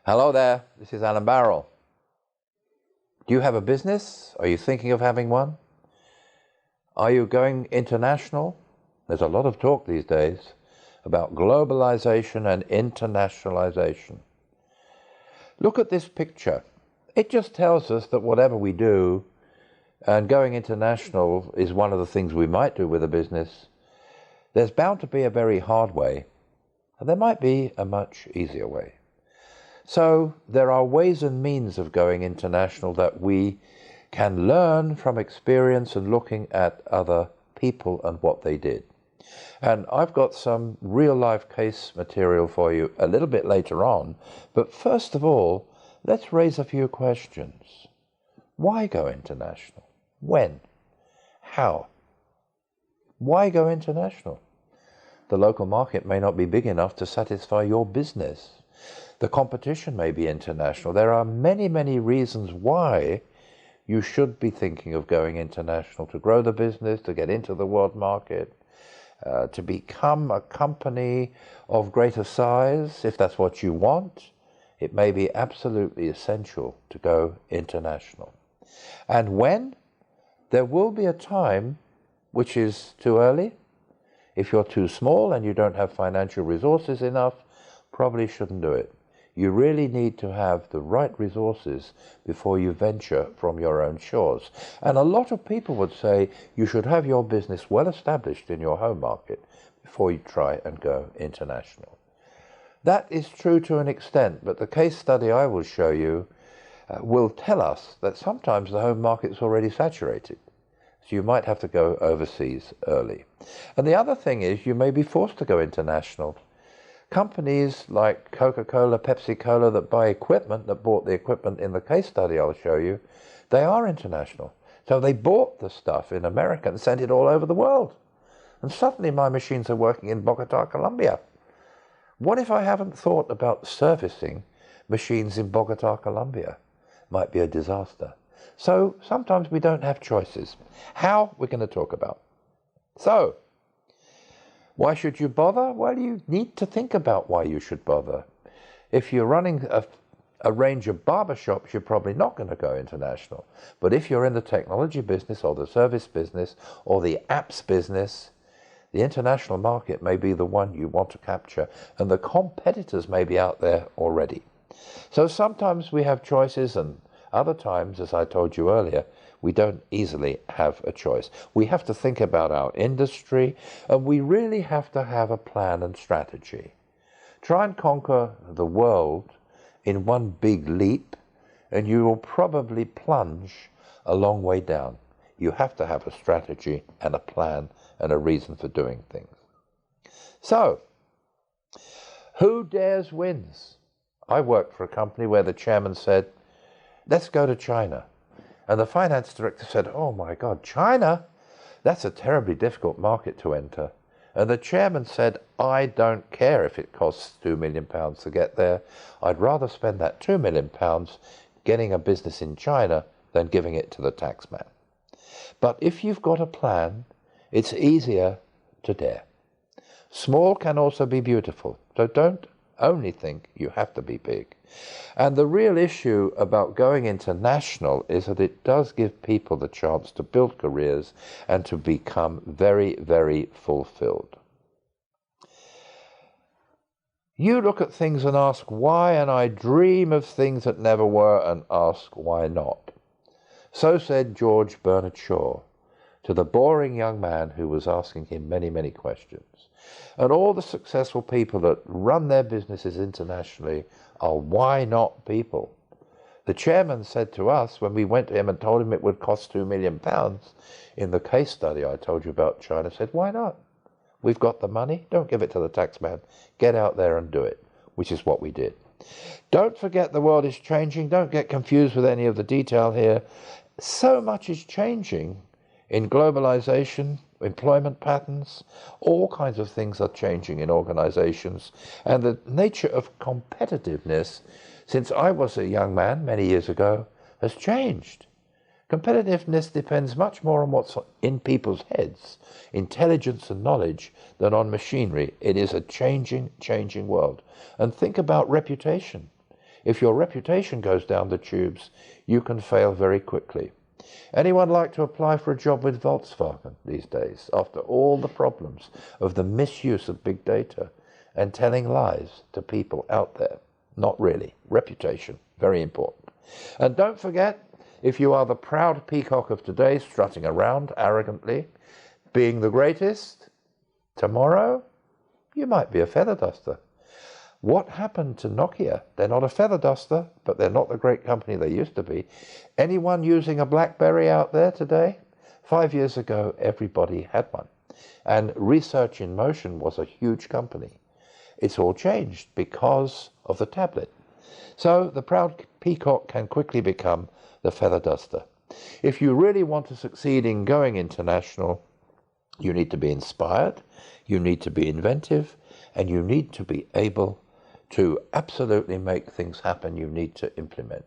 Hello there, this is Alan Barrell. Do you have a business? Are you thinking of having one? Are you going international? There's a lot of talk these days about globalization and internationalization. Look at this picture. It just tells us that whatever we do, and going international is one of the things we might do with a business, there's bound to be a very hard way, and there might be a much easier way. So there are ways and means of going international that we can learn from experience and looking at other people and what they did. And I've got some real life case material for you a little bit later on. But first of all, let's raise a few questions. Why go international? When? How? Why go international? The local market may not be big enough to satisfy your business. The competition may be international. There are many, many reasons why you should be thinking of going international: to grow the business, to get into the world market, to become a company of greater size. If that's what you want, it may be absolutely essential to go international. And when? There will be a time which is too early. If you're too small and you don't have financial resources enough, probably shouldn't do it. You really need to have the right resources before you venture from your own shores. And a lot of people would say you should have your business well established in your home market before you try and go international. That is true to an extent, but the case study I will show you will tell us that sometimes the home market is already saturated. So you might have to go overseas early. And the other thing is you may be forced to go international. Companies like Coca-Cola, Pepsi-Cola that buy equipment, that bought the equipment in the case study I'll show you, they are international. So they bought the stuff in America and sent it all over the world. And suddenly my machines are working in Bogota, Colombia. What if I haven't thought about servicing machines in Bogota, Colombia? Might be a disaster. So sometimes we don't have choices. How? We're going to talk about. So, why should you bother? Well, you need to think about why you should bother. If you're running a range of barbershops, you're probably not going to go international. But if you're in the technology business or the service business or the apps business, the international market may be the one you want to capture, and the competitors may be out there already. So sometimes we have choices, and other times, as I told you earlier, we don't easily have a choice. We have to think about our industry, and we really have to have a plan and strategy. Try and conquer the world in one big leap, and you will probably plunge a long way down. You have to have a strategy and a plan and a reason for doing things. So, who dares wins? I worked for a company where the chairman said, let's go to China. And the finance director said, oh my God, China? That's a terribly difficult market to enter. And the chairman said, I don't care if it costs £2 million to get there. I'd rather spend that £2 million getting a business in China than giving it to the taxman. But if you've got a plan, it's easier to dare. Small can also be beautiful, so don't only think you have to be big. And the real issue about going international is that it does give people the chance to build careers and to become very, very fulfilled. You look at things and ask why, and I dream of things that never were and ask why not. So said George Bernard Shaw to the boring young man who was asking him many, many questions. And all the successful people that run their businesses internationally are why not people. The chairman said to us when we went to him and told him it would cost £2 million in the case study I told you about China, said, why not? We've got the money. Don't give it to the taxman. Get out there and do it, which is what we did. Don't forget the world is changing. Don't get confused with any of the detail here. So much is changing in globalization, employment patterns, all kinds of things are changing in organizations, and the nature of competitiveness, since I was a young man many years ago, has changed. Competitiveness depends much more on what's in people's heads, intelligence and knowledge, than on machinery. It is a changing world. And think about reputation. If your reputation goes down the tubes, you can fail very quickly. Anyone like to apply for a job with Volkswagen these days, after all the problems of the misuse of big data and telling lies to people out there? Not really. Reputation, very important. And don't forget, if you are the proud peacock of today, strutting around arrogantly, being the greatest, tomorrow you might be a feather duster. What happened to Nokia? They're not a feather duster, but they're not the great company they used to be. Anyone using a BlackBerry out there today? 5 years ago, everybody had one. And Research in Motion was a huge company. It's all changed because of the tablet. So the proud peacock can quickly become the feather duster. If you really want to succeed in going international, you need to be inspired, you need to be inventive, and you need to be able to absolutely make things happen you need to implement.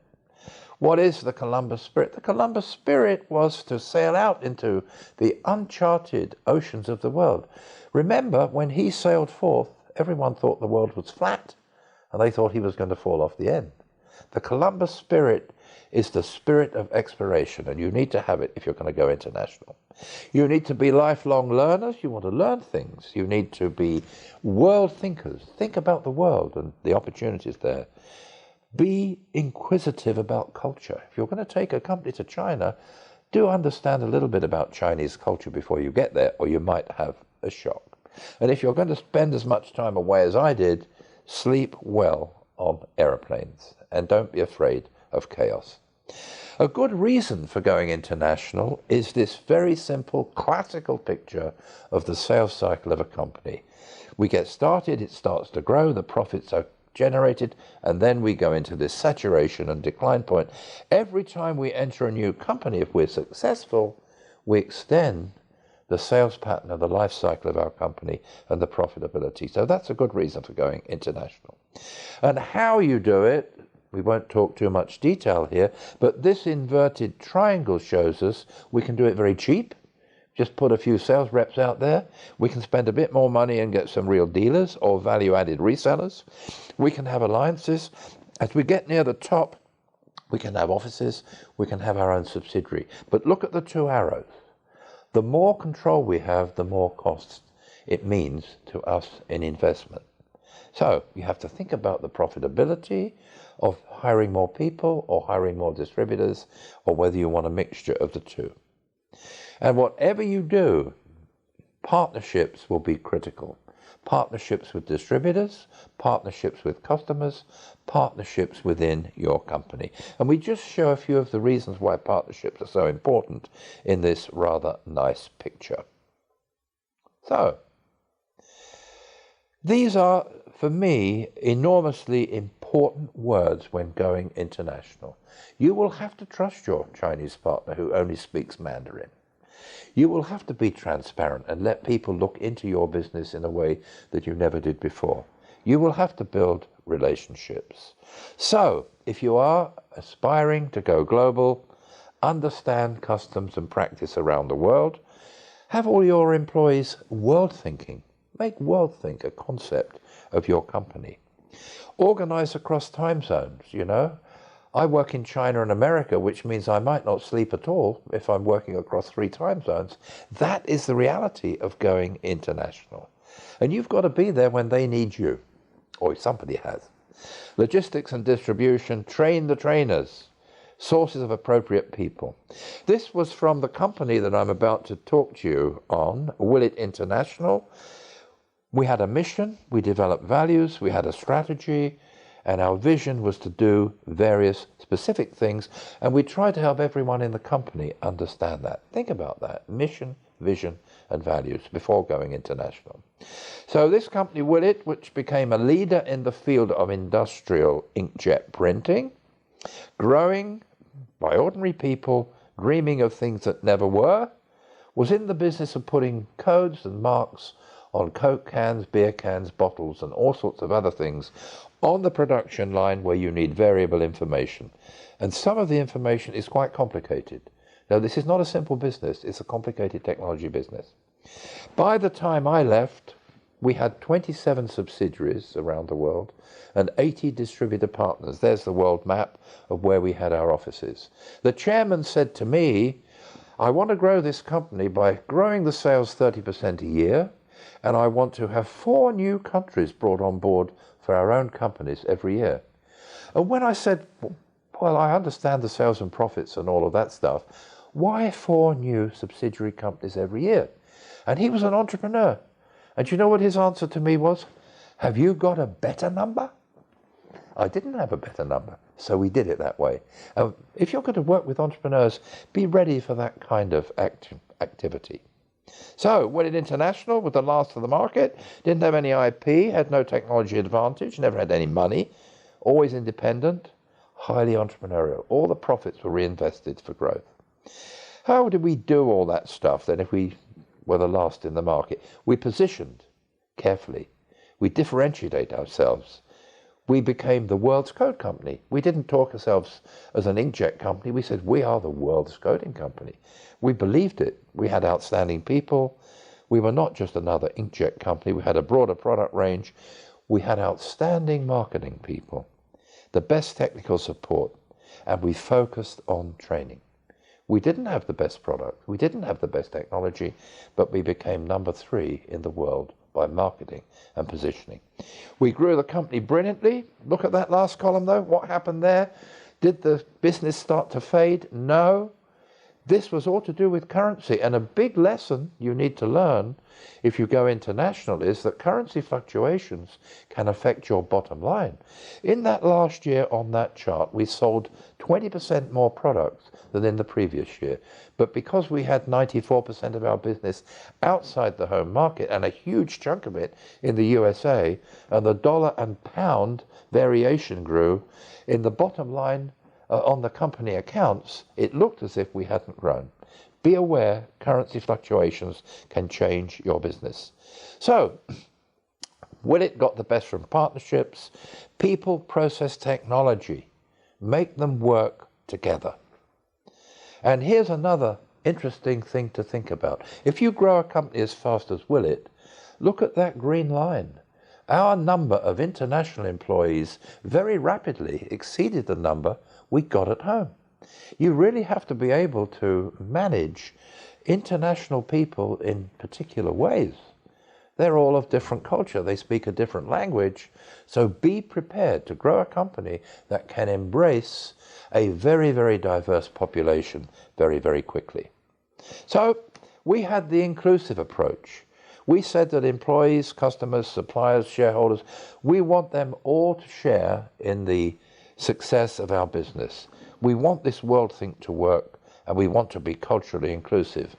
What is the Columbus spirit? The Columbus spirit was to sail out into the uncharted oceans of the world. Remember, when he sailed forth, everyone thought the world was flat, and they thought he was going to fall off the end. The Columbus spirit is the spirit of exploration, and you need to have it if you're going to go international. You need to be lifelong learners. You want to learn things. You need to be world thinkers. Think about the world and the opportunities there. Be inquisitive about culture. If you're going to take a company to China, do understand a little bit about Chinese culture before you get there, or you might have a shock. And if you're going to spend as much time away as I did, sleep well on aeroplanes and don't be afraid of chaos. A good reason for going international is this very simple classical picture of the sales cycle of a company. We get started, it starts to grow, the profits are generated, and then we go into this saturation and decline point. Every time we enter a new company, if we're successful, we extend the sales pattern of the life cycle of our company and the profitability. So that's a good reason for going international. And how you do it, we won't talk too much detail here, but this inverted triangle shows us we can do it very cheap. Just put a few sales reps out there. We can spend a bit more money and get some real dealers or value-added resellers. We can have alliances. As we get near the top, we can have offices. We can have our own subsidiary. But look at the two arrows. The more control we have, the more costs it means to us in investment. So you have to think about the profitability of hiring more people or hiring more distributors, or whether you want a mixture of the two. And whatever you do, partnerships will be critical. Partnerships with distributors, partnerships with customers, partnerships within your company. And we just show a few of the reasons why partnerships are so important in this rather nice picture. So, these are, for me, enormously important words when going international. You will have to trust your Chinese partner who only speaks Mandarin. You will have to be transparent and let people look into your business in a way that you never did before. You will have to build relationships. So, if you are aspiring to go global, understand customs and practice around the world, have all your employees world thinking. Make world think a concept of your company. Organize across time zones, you know. I work in China and America, which means I might not sleep at all if I'm working across 3 time zones. That is the reality of going international. And you've got to be there when they need you, or somebody has. Logistics and distribution, train the trainers, sources of appropriate people. This was from the company that I'm about to talk to you on, Willet International. We had a mission, we developed values, we had a strategy, and our vision was to do various specific things, and we tried to help everyone in the company understand that. Think about that, mission, vision, and values before going international. So this company, Willet, which became a leader in the field of industrial inkjet printing, growing by ordinary people, dreaming of things that never were, was in the business of putting codes and marks on Coke cans, beer cans, bottles, and all sorts of other things on the production line where you need variable information. And some of the information is quite complicated. Now, this is not a simple business. It's a complicated technology business. By the time I left, We had 27 subsidiaries around the world and 80 distributor partners. There's the world map of where we had our offices. The chairman said to me, I want to grow this company by growing the sales 30% a year, and I want to have 4 new countries brought on board for our own companies every year. And when I said, well, I understand the sales and profits and all of that stuff, why 4 new subsidiary companies every year? And he was an entrepreneur. And you know what his answer to me was? Have you got a better number? I didn't have a better number, so we did it that way. If you're going to work with entrepreneurs, be ready for that kind of activity. So, went international with the last of the market, didn't have any IP, had no technology advantage, never had any money, always independent, highly entrepreneurial. All the profits were reinvested for growth. How did we do all that stuff then if we were the last in the market? We positioned carefully. We differentiate ourselves. We became the world's code company. We didn't talk ourselves as an inkjet company. We said we are the world's coding company. We believed it. We had outstanding people. We were not just another inkjet company. We had a broader product range. We had outstanding marketing people, the best technical support, and we focused on training. We didn't have the best product, we didn't have the best technology, but we became number 3 in the world by marketing and positioning. We grew the company brilliantly. Look at that last column though. What happened there? Did the business start to fade? No. This was all to do with currency, and a big lesson you need to learn if you go international is that currency fluctuations can affect your bottom line. In that last year on that chart, we sold 20% more products than in the previous year. But because we had 94% of our business outside the home market and a huge chunk of it in the USA, and the dollar and pound variation grew, in the bottom line on the company accounts, it looked as if we hadn't grown. Be aware, currency fluctuations can change your business. So, Willett got the best from partnerships, people, process, technology. Make them work together. And here's another interesting thing to think about. If you grow a company as fast as Willett, look at that green line. Our number of international employees very rapidly exceeded the number we got at home. You really have to be able to manage international people in particular ways. They're all of different culture. They speak a different language. So be prepared to grow a company that can embrace a very, very diverse population very, very quickly. So we had the inclusive approach. We said that employees, customers, suppliers, shareholders, we want them all to share in the success of our business. We want this world think to work, and we want to be culturally inclusive.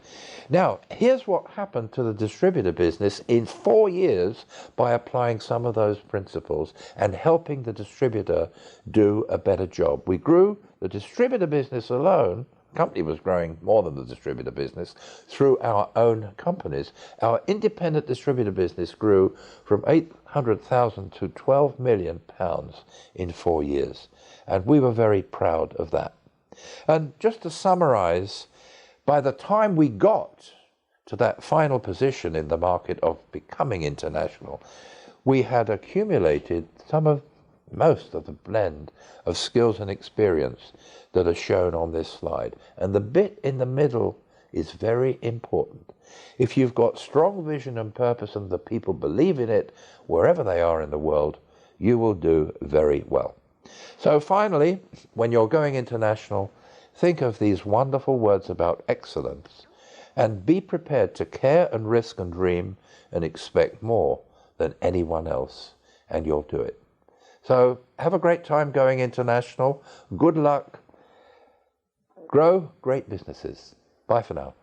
Now, here's what happened to the distributor business in 4 years by applying some of those principles and helping the distributor do a better job. We grew the distributor business alone. The company was growing more than the distributor business through our own companies. Our independent distributor business grew from 800,000 to 12 million pounds in 4 years. And we were very proud of that. And just to summarize, by the time we got to that final position in the market of becoming international, we had accumulated most of the blend of skills and experience that are shown on this slide. And the bit in the middle is very important. If you've got strong vision and purpose and the people believe in it, wherever they are in the world, you will do very well. So finally, when you're going international, think of these wonderful words about excellence and be prepared to care and risk and dream and expect more than anyone else, and you'll do it. So have a great time going international. Good luck. Grow great businesses. Bye for now.